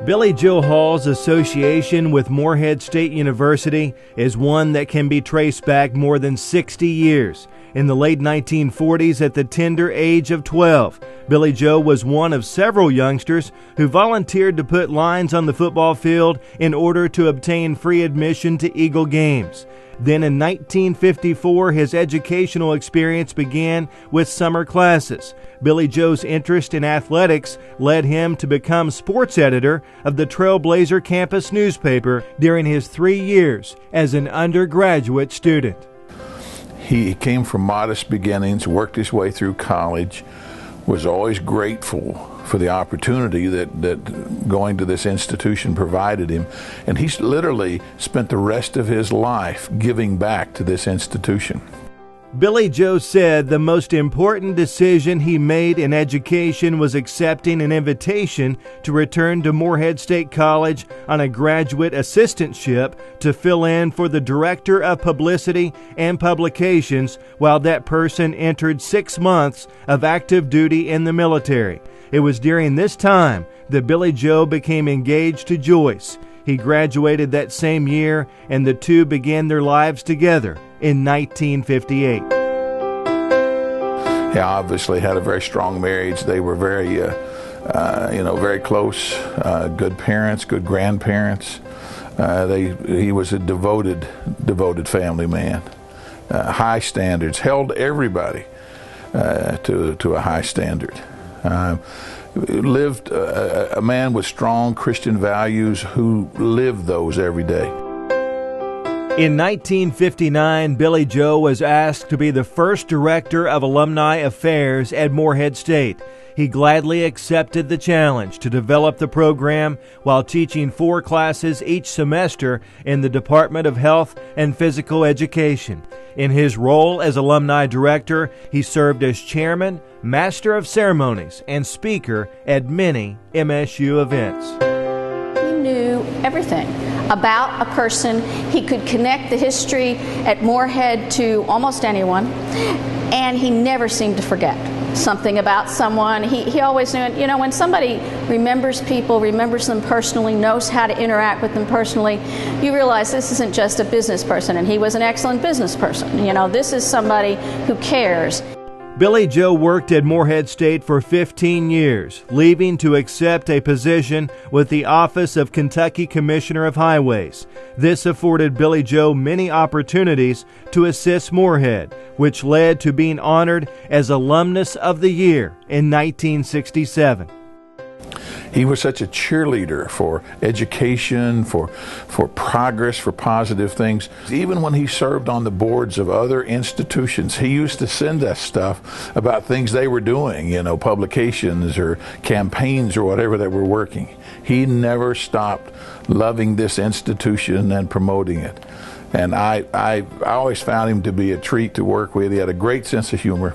Billy Joe Hall's association with Morehead State University is one that can be traced back more than 60 years. In the late 1940s, at the tender age of 12, Billy Joe was one of several youngsters who volunteered to put lines on the football field in order to obtain free admission to Eagle games. Then in 1954, his educational experience began with summer classes. Billy Joe's interest in athletics led him to become sports editor of the Trailblazer campus newspaper during his 3 years as an undergraduate student. He came from modest beginnings, worked his way through college, was always grateful for the opportunity that going to this institution provided him. And he's literally spent the rest of his life giving back to this institution. Billy Joe said the most important decision he made in education was accepting an invitation to return to Morehead State College on a graduate assistantship to fill in for the director of publicity and publications while that person entered 6 months of active duty in the military. It was during this time that Billy Joe became engaged to Joyce. He graduated that same year, and the two began their lives together in 1958. He obviously had a very strong marriage. They were very, very close, good parents, good grandparents. He was a devoted family man. High standards, held everybody to a high standard. Lived a man with strong Christian values who lived those every day. In 1959, Billy Joe was asked to be the first director of alumni affairs at Morehead State. He gladly accepted the challenge to develop the program while teaching 4 classes each semester in the Department of Health and Physical Education. In his role as alumni director, he served as chairman, master of ceremonies, and speaker at many MSU events. He knew everything about a person. He could connect the history at Morehead to almost anyone, and he never seemed to forget something about someone. He always knew, when somebody remembers people, remembers them personally, knows how to interact with them personally, you realize this isn't just a business person, and he was an excellent business person. This is somebody who cares. Billy Joe worked at Morehead State for 15 years, leaving to accept a position with the Office of Kentucky Commissioner of Highways. This afforded Billy Joe many opportunities to assist Morehead, which led to being honored as Alumnus of the Year in 1967. He was such a cheerleader for education, for progress, for positive things. Even when he served on the boards of other institutions, he used to send us stuff about things they were doing, publications or campaigns or whatever that were working. He never stopped loving this institution and promoting it. And I always found him to be a treat to work with. He had a great sense of humor.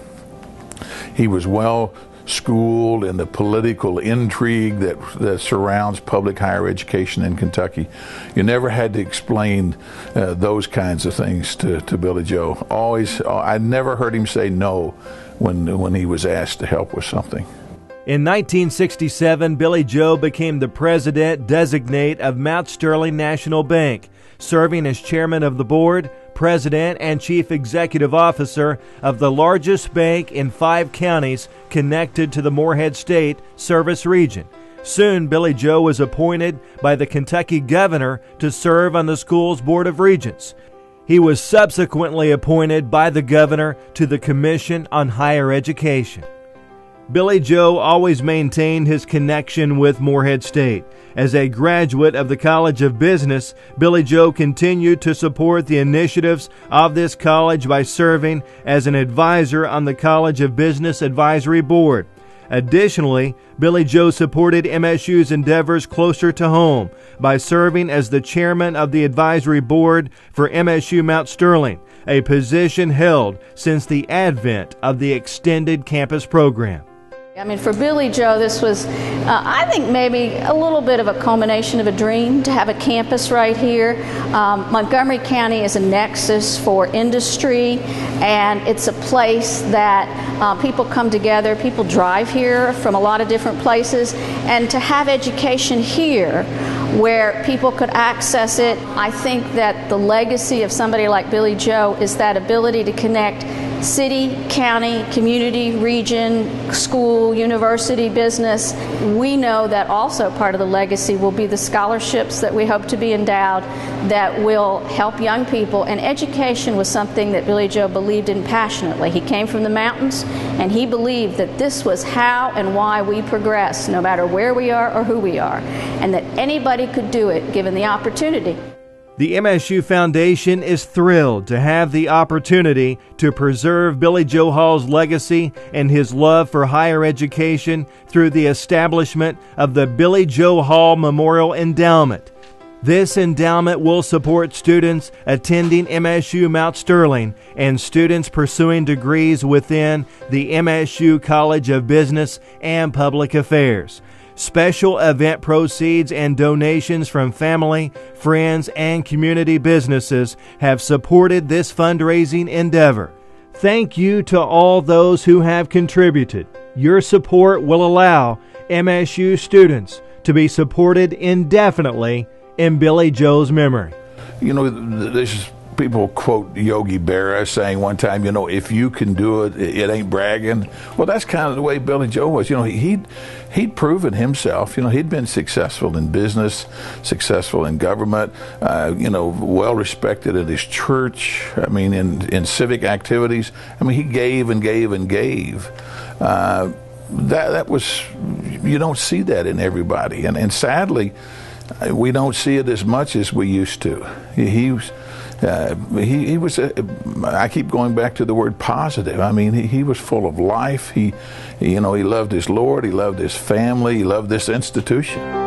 He was well schooled in the political intrigue that surrounds public higher education in Kentucky. You never had to explain those kinds of things to Billy Joe. I never heard him say no when he was asked to help with something. In 1967, Billy Joe became the president-designate of Mount Sterling National Bank, serving as chairman of the board, president, and chief executive officer of the largest bank in 5 counties connected to the Morehead State service region. Soon, Billy Joe was appointed by the Kentucky governor to serve on the school's board of regents. He was subsequently appointed by the governor to the Commission on Higher Education. Billy Joe always maintained his connection with Morehead State. As a graduate of the College of Business, Billy Joe continued to support the initiatives of this college by serving as an advisor on the College of Business Advisory Board. Additionally, Billy Joe supported MSU's endeavors closer to home by serving as the chairman of the advisory board for MSU Mount Sterling, a position held since the advent of the extended campus program. I mean, for Billy Joe, this was, I think, maybe a little bit of a culmination of a dream to have a campus right here. Montgomery County is a nexus for industry, and it's a place that people come together. People drive here from a lot of different places, and to have education here where people could access it, I think that the legacy of somebody like Billy Joe is that ability to connect city, county, community, region, school, university, business. We know that also part of the legacy will be the scholarships that we hope to be endowed that will help young people. And education was something that Billy Joe believed in passionately. He came from the mountains, and he believed that this was how and why we progress, no matter where we are or who we are, and that anybody could do it given the opportunity. The MSU Foundation is thrilled to have the opportunity to preserve Billy Joe Hall's legacy and his love for higher education through the establishment of the Billy Joe Hall Memorial Endowment. This endowment will support students attending MSU Mount Sterling and students pursuing degrees within the MSU College of Business and Public Affairs. Special event proceeds and donations from family, friends, and community businesses have supported this fundraising endeavor. Thank you to all those who have contributed. Your support will allow MSU students to be supported indefinitely in Billy Joe's memory. You know, there's people quote Yogi Berra saying one time, you know, if you can do it, it ain't bragging. Well, that's kind of the way Billy Joe was. You know, he'd proven himself. You know, he'd been successful in business, successful in government, you know, well respected at his church. I mean, in civic activities. I mean, he gave and gave and gave. That was, you don't see that in everybody. And sadly, we don't see it as much as we used to. He was, I keep going back to the word positive. I mean, he was full of life. You know, he loved his Lord, he loved his family, he loved this institution.